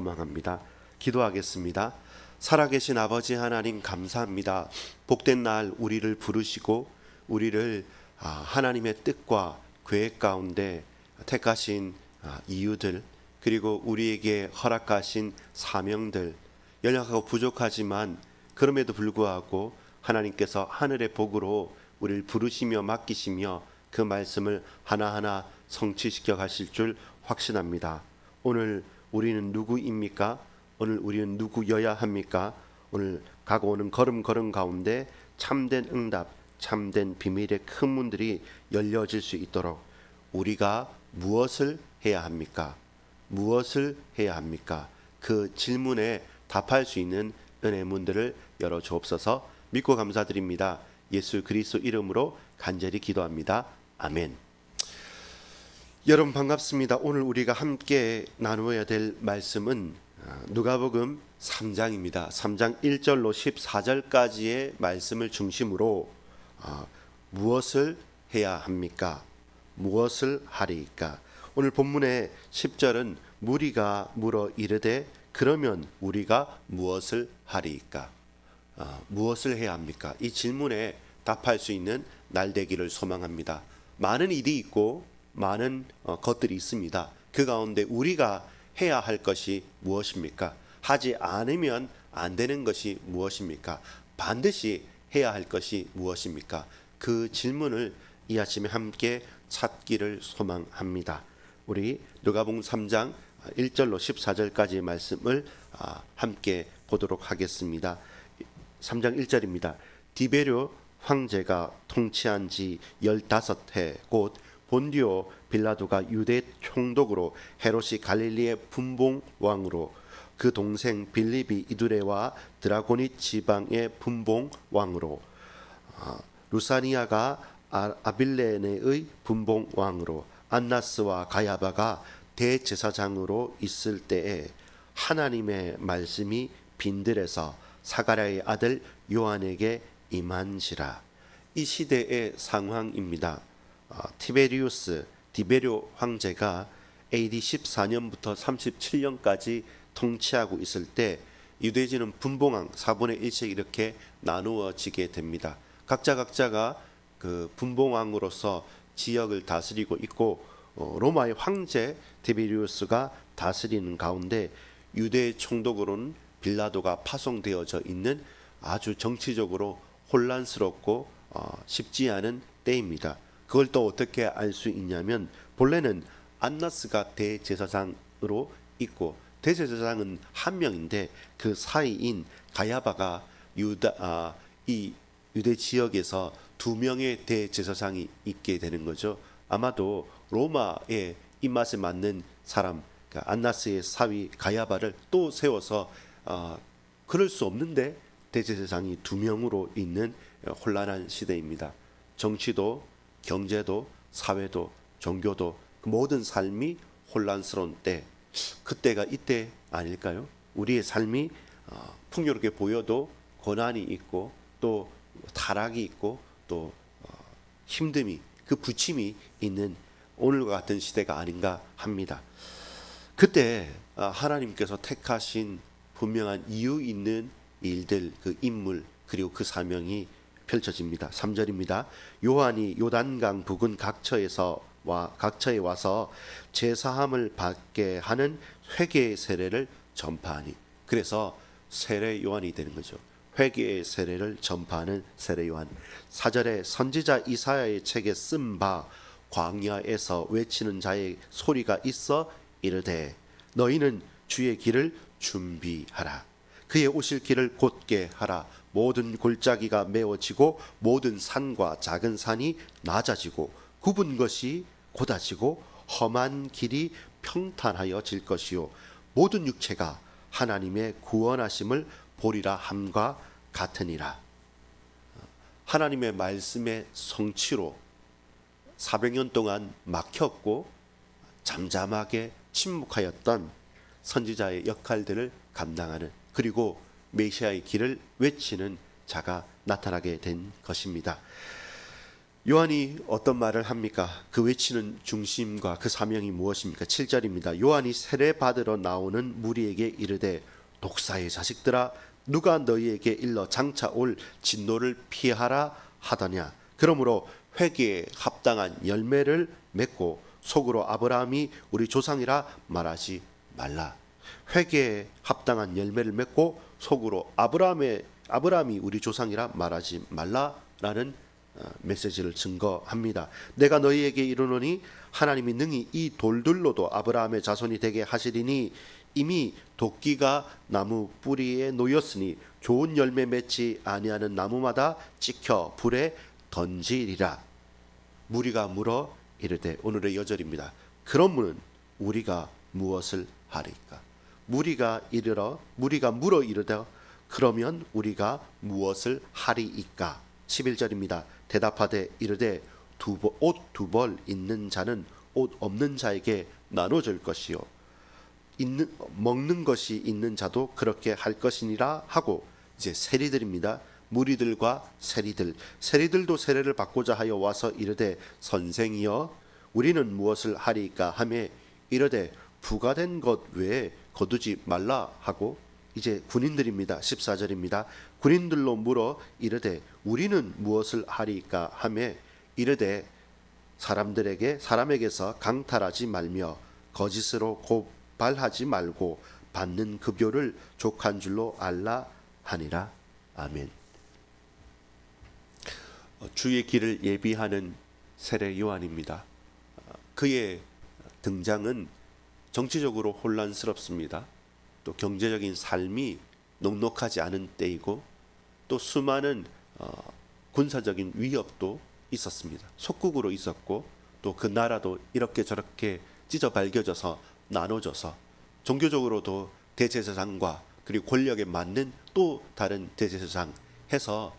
소망합니다. 기도하겠습니다. 살아계신 아버지 하나님 감사합니다. 복된 날 우리를 부르시고 우리를 하나님의 뜻과 계획 가운데 택하신 이유들, 그리고 우리에게 허락하신 사명들, 연약하고 부족하지만 그럼에도 불구하고 하나님께서 하늘의 복으로 우리를 부르시며 맡기시며 그 말씀을 하나하나 성취시켜 가실 줄 확신합니다. 오늘 우리는 누구입니까? 오늘 우리는 누구여야 합니까? 오늘 가고오는 걸음 가운데 참된 응답, 참된 비밀의 큰 문들이 열려질 수 있도록 우리가 무엇을 해야 합니까? 무엇을 해야 합니까? 그 질문에 답할 수 있는 은혜의 문들을 열어 주옵소서. 믿고 감사드립니다. 예수 그리스도 이름으로 간절히 기도합니다. 아멘. 여러분 반갑습니다. 오늘 우리가 함께 나누어야 될 말씀은 누가복음 3장입니다. 3장 1절로 14절까지의 말씀을 중심으로 무엇을 해야 합니까? 무엇을 하리이까? 오늘 본문의 10절은 무리가 물어 이르되 그러면 우리가 무엇을 하리이까? 무엇을 해야 합니까? 이 질문에 답할 수 있는 날 되기를 소망합니다. 많은 일이 있고 많은 것들이 있습니다. 그 가운데 우리가 해야 할 것이 무엇입니까? 하지 않으면 안 되는 것이 무엇입니까? 반드시 해야 할 것이 무엇입니까? 그 질문을 이 아침에 함께 찾기를 소망합니다. 우리 누가복음 3장 1절로 14절까지의 말씀을 함께 보도록 하겠습니다. 3장 1절입니다. 디베르 황제가 통치한 지 15해 곧 본디오 빌라도가 유대 총독으로 헤롯이 갈릴리의 분봉 왕으로 그 동생 빌립이 이두레와 드라고니 지방의 분봉 왕으로 루사니아가 아빌레네의 분봉 왕으로 안나스와 가야바가 대제사장으로 있을 때에 하나님의 말씀이 빈들에서 사가랴의 아들 요한에게 임한지라. 이 시대의 상황입니다. 티베리우스 디베르 황제가 AD 14년부터 37년까지 통치하고 있을 때 유대인은 분봉왕 4분의 1씩 이렇게 나누어지게 됩니다. 각자가 그 분봉왕으로서 지역을 다스리고 있고 로마의 황제 티베리우스가 다스리는 가운데 유대 총독으로는 빌라도가 파송되어져 있는 아주 정치적으로 혼란스럽고 쉽지 않은 때입니다. 그걸 또 어떻게 알 수 있냐면 본래는 안나스가 대제사장으로 있고 대제사장은 한 명인데 그 사이인 가야바가 이 유대 지역에서 2명의 대제사장이 있게 되는 거죠. 아마도 로마의 입맛에 맞는 사람, 그러니까 안나스의 사위 가야바를 또 세워서 그럴 수 없는데 대제사장이 2명으로 있는 혼란한 시대입니다. 정치도 경제도 사회도 종교도 그 모든 삶이 혼란스러운 때, 그때가 이때 아닐까요? 우리의 삶이 풍요롭게 보여도 고난이 있고 또 타락이 있고 또 힘듦이, 그 부침이 있는 오늘과 같은 시대가 아닌가 합니다. 그때 하나님께서 택하신 분명한 이유 있는 일들, 그 인물 그리고 그 사명이 펼쳐집니다. 3절입니다. 요한이 요단강 부근 각처에 와서 제사함을 받게 하는 회개의 세례를 전파하니. 그래서 세례 요한이 되는 거죠. 회개의 세례를 전파하는 세례 요한. 4절에 선지자 이사야의 책에 쓴 바 광야에서 외치는 자의 소리가 있어 이르되 너희는 주의 길을 준비하라. 그의 오실 길을 곧게 하라. 모든 골짜기가 메워지고 모든 산과 작은 산이 낮아지고 굽은 것이 곧아지고 험한 길이 평탄하여질 것이요 모든 육체가 하나님의 구원하심을 보리라 함과 같으니라. 하나님의 말씀의 성취로 400년 동안 막혔고 잠잠하게 침묵하였던 선지자의 역할들을 감당하는, 그리고 메시아의 길을 외치는 자가 나타나게 된 것입니다. 요한이 어떤 말을 합니까? 그 외치는 중심과 그 사명이 무엇입니까? 7절입니다. 요한이 세례 받으러 나오는 무리에게 이르되 독사의 자식들아 누가 너희에게 일러 장차 올 진노를 피하라 하더냐. 그러므로 회개에 합당한 열매를 맺고 속으로 아브라함이 우리 조상이라 말하지 말라. 회개에 합당한 열매를 맺고 속으로 아브라함이 우리 조상이라 말하지 말라라는 메시지를 증거합니다. 내가 너희에게 이르노니 하나님이 능히 이 돌들로도 아브라함의 자손이 되게 하시리니 이미 도끼가 나무 뿌리에 놓였으니 좋은 열매 맺지 아니하는 나무마다 찍혀 불에 던지리라. 무리가 물어 이르되, 오늘의 여절입니다. 그러면 우리가 무엇을 하리까? 무리가 물어 이르되 그러면 우리가 무엇을 하리이까? 11절입니다. 대답하되 이르되 옷 두 벌 있는 자는 옷 없는 자에게 나눠줄 것이요 먹는 것이 있는 자도 그렇게 할 것이니라 하고, 이제 세리들입니다. 무리들과 세리들도 세례를 받고자 하여 와서 이르되 선생이여 우리는 무엇을 하리까 하며 이르되 부가된 것 외에 거두지 말라 하고, 이제 군인들입니다. 14절입니다. 군인들로 물어 이르되 우리는 무엇을 하리까 하며 이르되 사람에게서 강탈하지 말며 거짓으로 고발하지 말고 받는 급료를 족한 줄로 알라 하니라. 아멘. 주의 길을 예비하는 세례 요한입니다. 그의 등장은 정치적으로 혼란스럽습니다. 또 경제적인 삶이 녹록하지 않은 때이고 또 수많은 군사적인 위협도 있었습니다. 속국으로 있었고 또 그 나라도 이렇게 저렇게 찢어발겨져서 나눠져서 종교적으로도 대제사장과 그리고 권력에 맞는 또 다른 대제사장 해서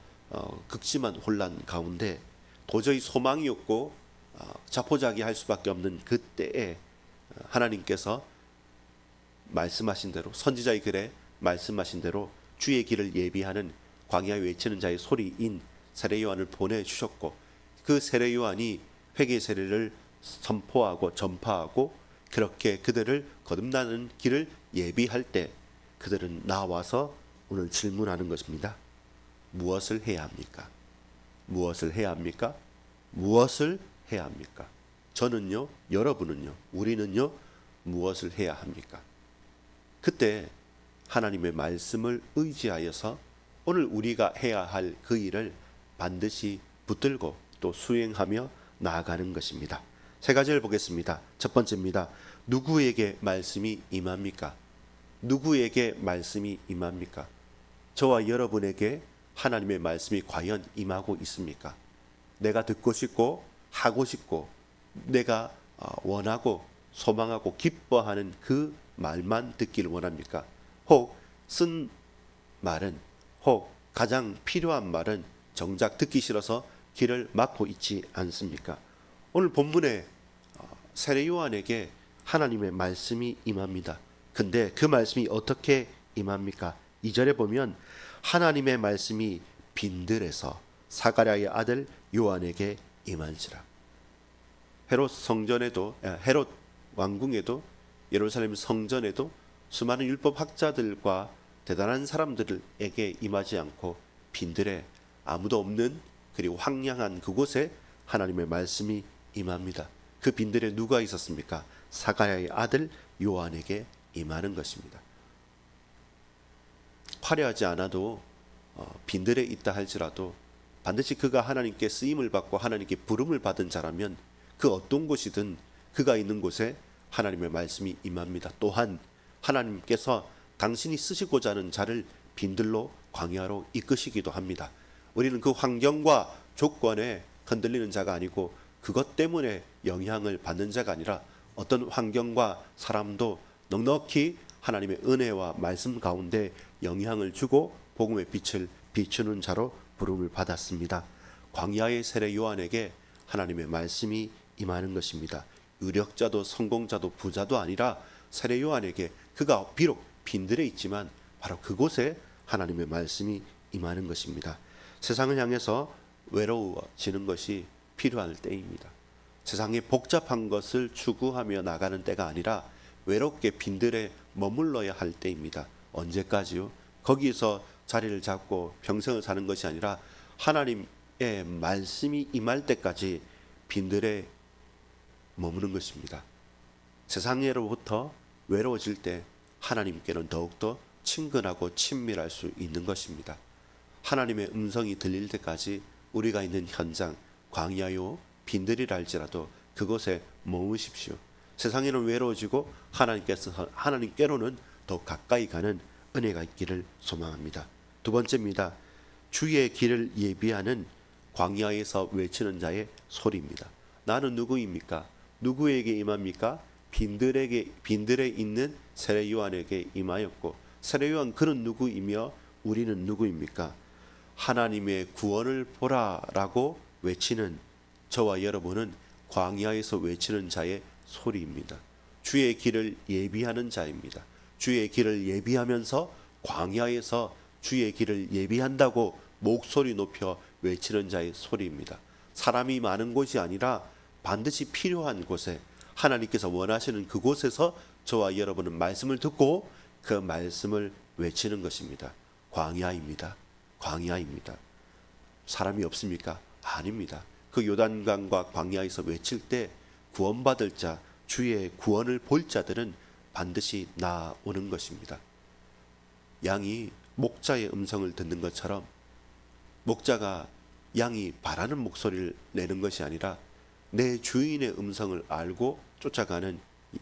극심한 혼란 가운데 도저히 소망이 없고 자포자기할 수밖에 없는 그때에 하나님께서 말씀하신 대로, 선지자의 글에 말씀하신 대로 주의 길을 예비하는 광야에 외치는 자의 소리인 세례 요한을 보내주셨고, 그 세례 요한이 회개 세례를 선포하고 전파하고 그렇게 그들을 거듭나는 길을 예비할 때 그들은 나와서 오늘 질문하는 것입니다. 무엇을 해야 합니까? 무엇을 해야 합니까? 무엇을 해야 합니까? 저는요, 여러분은요, 우리는요, 무엇을 해야 합니까? 그때 하나님의 말씀을 의지하여서 오늘 우리가 해야 할 그 일을 반드시 붙들고 또 수행하며 나아가는 것입니다. 세 가지를 보겠습니다. 첫 번째입니다. 누구에게 말씀이 임합니까? 누구에게 말씀이 임합니까? 저와 여러분에게 하나님의 말씀이 과연 임하고 있습니까? 내가 듣고 싶고 하고 싶고 내가 원하고 소망하고 기뻐하는 그 말만 듣기를 원합니까? 혹 쓴 말은, 혹 가장 필요한 말은 정작 듣기 싫어서 귀를 막고 있지 않습니까? 오늘 본문에 세례 요한에게 하나님의 말씀이 임합니다. 근데 그 말씀이 어떻게 임합니까? 2절에 보면 하나님의 말씀이 빈들에서 사가랴의 아들 요한에게 임한지라. 헤롯 왕궁에도 예루살렘 성전에도 수많은 율법 학자들과 대단한 사람들에게 임하지 않고 빈들에 아무도 없는 그리고 황량한 그곳에 하나님의 말씀이 임합니다. 그 빈들에 누가 있었습니까? 사가랴의 아들 요한에게 임하는 것입니다. 화려하지 않아도 빈들에 있다 할지라도 반드시 그가 하나님께 쓰임을 받고 하나님께 부름을 받은 자라면 그 어떤 곳이든 그가 있는 곳에 하나님의 말씀이 임합니다. 또한 하나님께서 당신이 쓰시고자 하는 자를 빈들로 광야로 이끄시기도 합니다. 우리는 그 환경과 조건에 흔들리는 자가 아니고 그것 때문에 영향을 받는 자가 아니라 어떤 환경과 사람도 넉넉히 하나님의 은혜와 말씀 가운데 영향을 주고 복음의 빛을 비추는 자로 부름을 받았습니다. 광야의 세례 요한에게 하나님의 말씀이 임하는 것입니다. 유력자도 성공자도 부자도 아니라 세례 요한에게 그가 비록 빈들에 있지만 바로 그곳에 하나님의 말씀이 임하는 것입니다. 세상을 향해서 외로워지는 것이 필요할 때입니다. 세상에 복잡한 것을 추구하며 나가는 때가 아니라 외롭게 빈들에 머물러야 할 때입니다. 언제까지요? 거기서 자리를 잡고 평생을 사는 것이 아니라 하나님의 말씀이 임할 때까지 빈들에 머무는 것입니다. 세상으로부터 외로워질 때 하나님께는 더욱더 친근하고 친밀할 수 있는 것입니다. 하나님의 음성이 들릴 때까지 우리가 있는 현장, 광야요 빈들이라 할지라도 그곳에 머무십시오. 세상에는 외로워지고 하나님께로는 더 가까이 가는 은혜가 있기를 소망합니다. 두 번째입니다. 주의 길을 예비하는 광야에서 외치는 자의 소리입니다. 나는 누구입니까? 누구에게 임합니까? 빈들에 있는 세례 요한에게 임하였고, 세례 요한 그는 누구이며 우리는 누구입니까? 하나님의 구원을 보라라고 외치는 저와 여러분은 광야에서 외치는 자의 소리입니다. 주의 길을 예비하는 자입니다. 주의 길을 예비하면서 광야에서 주의 길을 예비한다고 목소리 높여 외치는 자의 소리입니다. 사람이 많은 곳이 아니라 반드시 필요한 곳에 하나님께서 원하시는 그곳에서 저와 여러분은 말씀을 듣고 그 말씀을 외치는 것입니다. 광야입니다. 광야입니다. 사람이 없습니까? 아닙니다. 그 요단강과 광야에서 외칠 때 구원받을 자, 주의 구원을 볼 자들은 반드시 나오는 것입니다. 양이 목자의 음성을 듣는 것처럼 목자가 양이 바라는 목소리를 내는 것이 아니라 내 주인의 음성을 알고 쫓아가는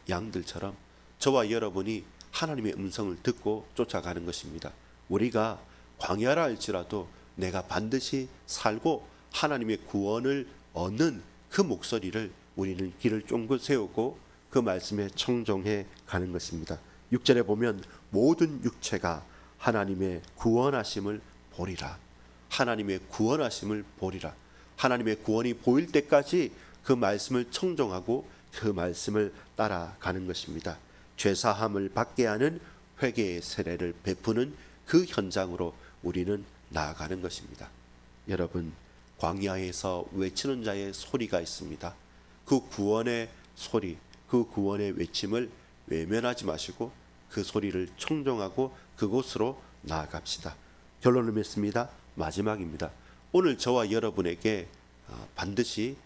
양들처럼 저와 여러분이 하나님의 음성을 듣고 쫓아가는 것입니다. 우리가 광야라 할지라도 내가 반드시 살고 하나님의 구원을 얻는 그 목소리를 우리는 길을 쫑긋 세우고 그 말씀에 청종해 가는 것입니다. 6절에 보면 모든 육체가 하나님의 구원하심을 보리라. 하나님의 구원하심을 보리라. 하나님의 구원이 보일 때까지 그 말씀을 청종하고 그 말씀을 따라가는 것입니다. 죄사함을 받게 하는 회개의 세례를 베푸는 그 현장으로 우리는 나아가는 것입니다. 여러분, 광야에서 외치는 자의 소리가 있습니다. 그 구원의 소리, 그 구원의 외침을 외면하지 마시고 그 소리를 청종하고 그곳으로 나아갑시다. 결론을 맺습니다. 마지막입니다. 오늘 저와 여러분에게 반드시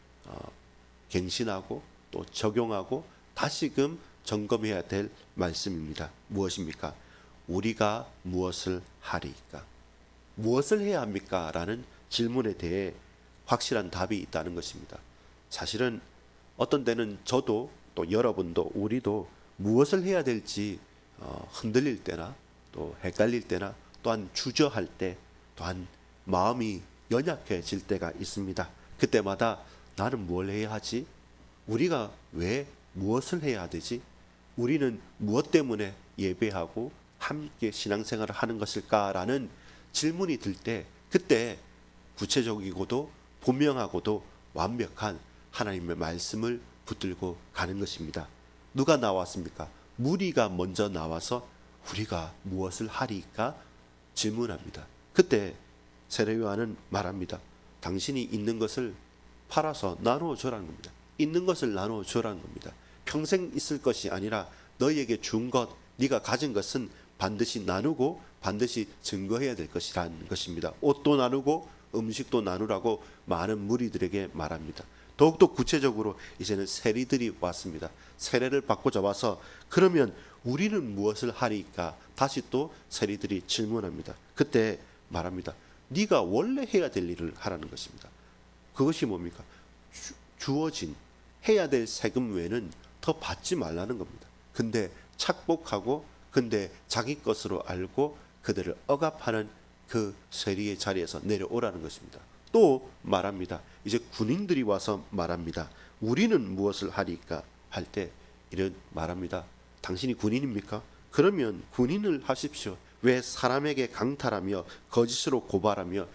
갱신하고 또 적용하고 다시금 점검해야 될 말씀입니다. 무엇입니까? 우리가 무엇을 하리까? 무엇을 해야 합니까? 라는 질문에 대해 확실한 답이 있다는 것입니다. 사실은 어떤 때는 저도 또 여러분도 우리도 무엇을 해야 될지 흔들릴 때나 또 헷갈릴 때나 또한 주저할 때 또한 마음이 연약해질 때가 있습니다. 그때마다 나는 뭘 해야 하지? 우리가 왜 무엇을 해야 되지? 우리는 무엇 때문에 예배하고 함께 신앙생활을 하는 것일까라는 질문이 들 때 그때 구체적이고도 분명하고도 완벽한 하나님의 말씀을 붙들고 가는 것입니다. 누가 나왔습니까? 무리가 먼저 나와서 우리가 무엇을 하리까 질문합니다. 그때 세례 요한은 말합니다. 당신이 있는 것을 팔아서 나누어 주라는 겁니다. 있는 것을 나누어 주라는 겁니다. 평생 있을 것이 아니라 너희에게 준 것, 네가 가진 것은 반드시 나누고 반드시 증거해야 될 것이라는 것입니다. 옷도 나누고 음식도 나누라고 많은 무리들에게 말합니다. 더욱더 구체적으로 이제는 세리들이 왔습니다. 세례를 받고자 와서 그러면 우리는 무엇을 하리까? 다시 또 세리들이 질문합니다. 그때 말합니다. 네가 원래 해야 될 일을 하라는 것입니다. 그것이 뭡니까? 주어진 해야 될 세금 외에는 더 받지 말라는 겁니다. 근데 착복하고 근데 자기 것으로 알고 그들을 억압하는 그 세리의 자리에서 내려오라는 것입니다. 또 말합니다. 이제 군인들이 와서 말합니다. 우리는 무엇을 하리까 할 때 이런 말합니다. 당신이 군인입니까? 그러면 군인을 하십시오. 왜 사람에게 강탈하며 거짓으로 고발하며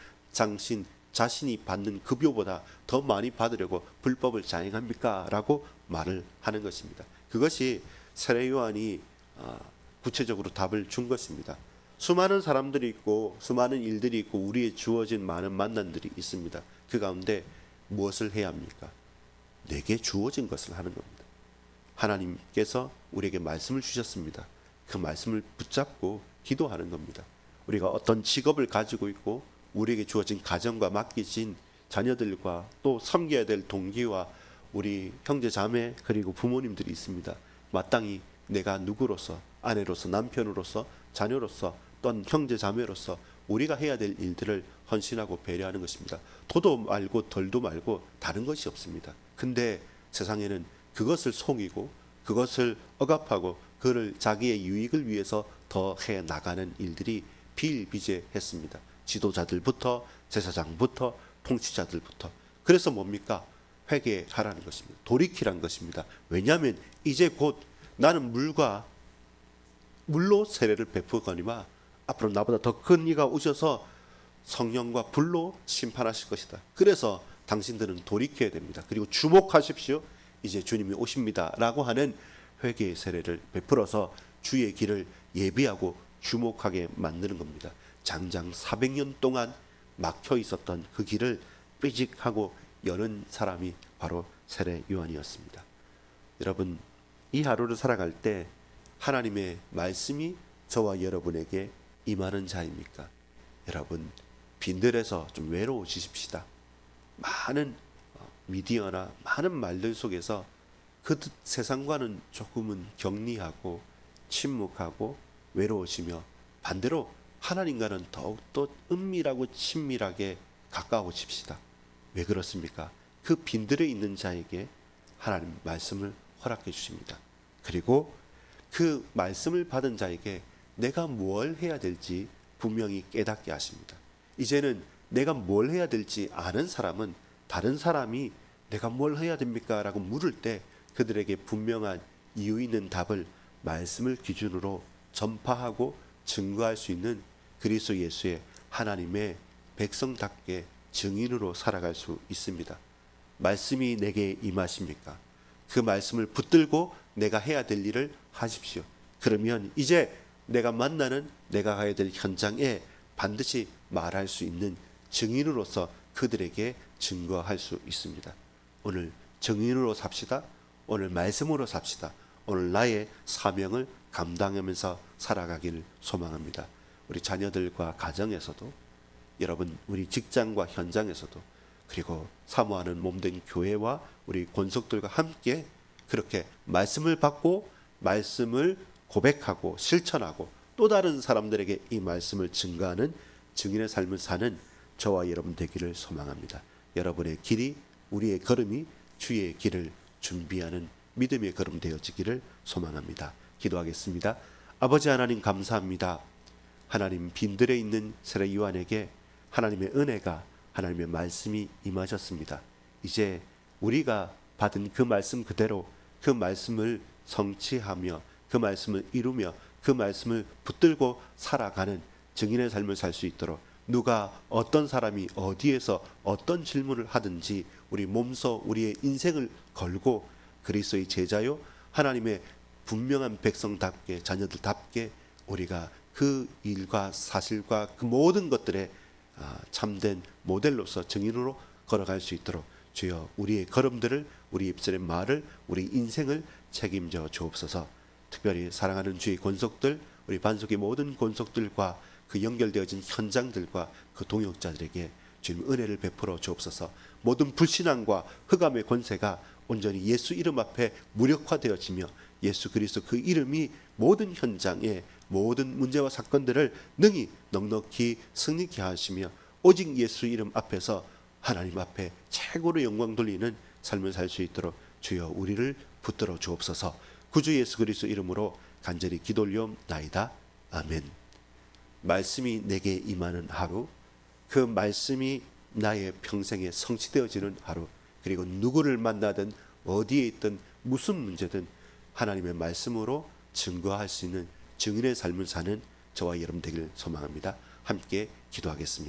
자신이 받는 급여보다 더 많이 받으려고 불법을 자행합니까? 라고 말을 하는 것입니다. 그것이 세례 요한이 구체적으로 답을 준 것입니다. 수많은 사람들이 있고 수많은 일들이 있고 우리의 주어진 많은 만난들이 있습니다. 그 가운데 무엇을 해야 합니까? 내게 주어진 것을 하는 겁니다. 하나님께서 우리에게 말씀을 주셨습니다. 그 말씀을 붙잡고 기도하는 겁니다. 우리가 어떤 직업을 가지고 있고 우리에게 주어진 가정과 맡기신 자녀들과 또 섬겨야 될 동기와 우리 형제 자매 그리고 부모님들이 있습니다. 마땅히 내가 누구로서, 아내로서, 남편으로서, 자녀로서, 또한 형제 자매로서 우리가 해야 될 일들을 헌신하고 배려하는 것입니다. 도도 말고 덜도 말고 다른 것이 없습니다. 근데 세상에는 그것을 속이고 그것을 억압하고 그를 자기의 유익을 위해서 더 해 나가는 일들이 비일비재했습니다. 지도자들부터 제사장부터 통치자들부터. 그래서 뭡니까? 회개하라는 것입니다. 돌이키라는 것입니다. 왜냐하면 이제 곧 나는 물로 세례를 베푸거니와 앞으로 나보다 더 큰 이가 오셔서 성령과 불로 심판하실 것이다. 그래서 당신들은 돌이켜야 됩니다. 그리고 주목하십시오. 이제 주님이 오십니다. 라고 하는 회개의 세례를 베풀어서 주의 길을 예비하고 주목하게 만드는 겁니다. 장장 400년 동안 막혀 있었던 그 길을 삐직하고 여는 사람이 바로 세례 요한이었습니다. 여러분, 이 하루를 살아갈 때 하나님의 말씀이 저와 여러분에게 임하는 자입니까? 여러분, 빈들에서 좀 외로워지십시다. 많은 미디어나 많은 말들 속에서 그 세상과는 조금은 격리하고 침묵하고 외로워지며 반대로 하나님과는 더욱더 은밀하고 친밀하게 가까워집시다. 왜 그렇습니까? 그 빈들에 있는 자에게 하나님 말씀을 허락해 주십니다. 그리고 그 말씀을 받은 자에게 내가 뭘 해야 될지 분명히 깨닫게 하십니다. 이제는 내가 뭘 해야 될지 아는 사람은 다른 사람이 내가 뭘 해야 됩니까? 라고 물을 때 그들에게 분명한 이유 있는 답을 말씀을 기준으로 전파하고 증거할 수 있는 그리스도 예수의 하나님의 백성답게 증인으로 살아갈 수 있습니다. 말씀이 내게 임하십니까? 그 말씀을 붙들고 내가 해야 될 일을 하십시오. 그러면 이제 내가 만나는 내가 가야 될 현장에 반드시 말할 수 있는 증인으로서 그들에게 증거할 수 있습니다. 오늘 증인으로 삽시다. 오늘 말씀으로 삽시다. 오늘 나의 사명을 감당하면서 살아가기를 소망합니다. 우리 자녀들과 가정에서도, 여러분 우리 직장과 현장에서도, 그리고 사모하는 몸된 교회와 우리 권속들과 함께 그렇게 말씀을 받고 말씀을 고백하고 실천하고 또 다른 사람들에게 이 말씀을 증거하는 증인의 삶을 사는 저와 여러분 되기를 소망합니다. 여러분의 길이, 우리의 걸음이 주의 길을 준비하는 믿음의 걸음 되어지기를 소망합니다. 기도하겠습니다. 아버지 하나님 감사합니다. 하나님 빈들에 있는 세례 요한에게 하나님의 은혜가, 하나님의 말씀이 임하셨습니다. 이제 우리가 받은 그 말씀 그대로 그 말씀을 성취하며 그 말씀을 이루며 그 말씀을 붙들고 살아가는 증인의 삶을 살 수 있도록, 누가 어떤 사람이 어디에서 어떤 질문을 하든지 우리 몸소 우리의 인생을 걸고 그리스도의 제자요 하나님의 분명한 백성답게 자녀들답게 우리가 그 일과 사실과 그 모든 것들에 참된 모델로서 증인으로 걸어갈 수 있도록 주여 우리의 걸음들을, 우리 입술의 말을, 우리 인생을 책임져 주옵소서. 특별히 사랑하는 주의 권속들, 우리 반석의 모든 권속들과 그 연결되어진 현장들과 그 동역자들에게 주님 은혜를 베풀어 주옵소서. 모든 불신앙과 흑암의 권세가 온전히 예수 이름 앞에 무력화되어지며 예수 그리스도 그 이름이 모든 현장에 모든 문제와 사건들을 능히 넉넉히 승리케 하시며 오직 예수 이름 앞에서 하나님 앞에 최고로 영광 돌리는 삶을 살 수 있도록 주여 우리를 붙들어 주옵소서. 구주 예수 그리스도 이름으로 간절히 기도 올리옵나이다. 아멘. 말씀이 내게 임하는 하루, 그 말씀이 나의 평생에 성취되어지는 하루, 그리고 누구를 만나든 어디에 있든 무슨 문제든 하나님의 말씀으로 증거할 수 있는 증인의 삶을 사는 저와 여러분 되기를 소망합니다. 함께 기도하겠습니다.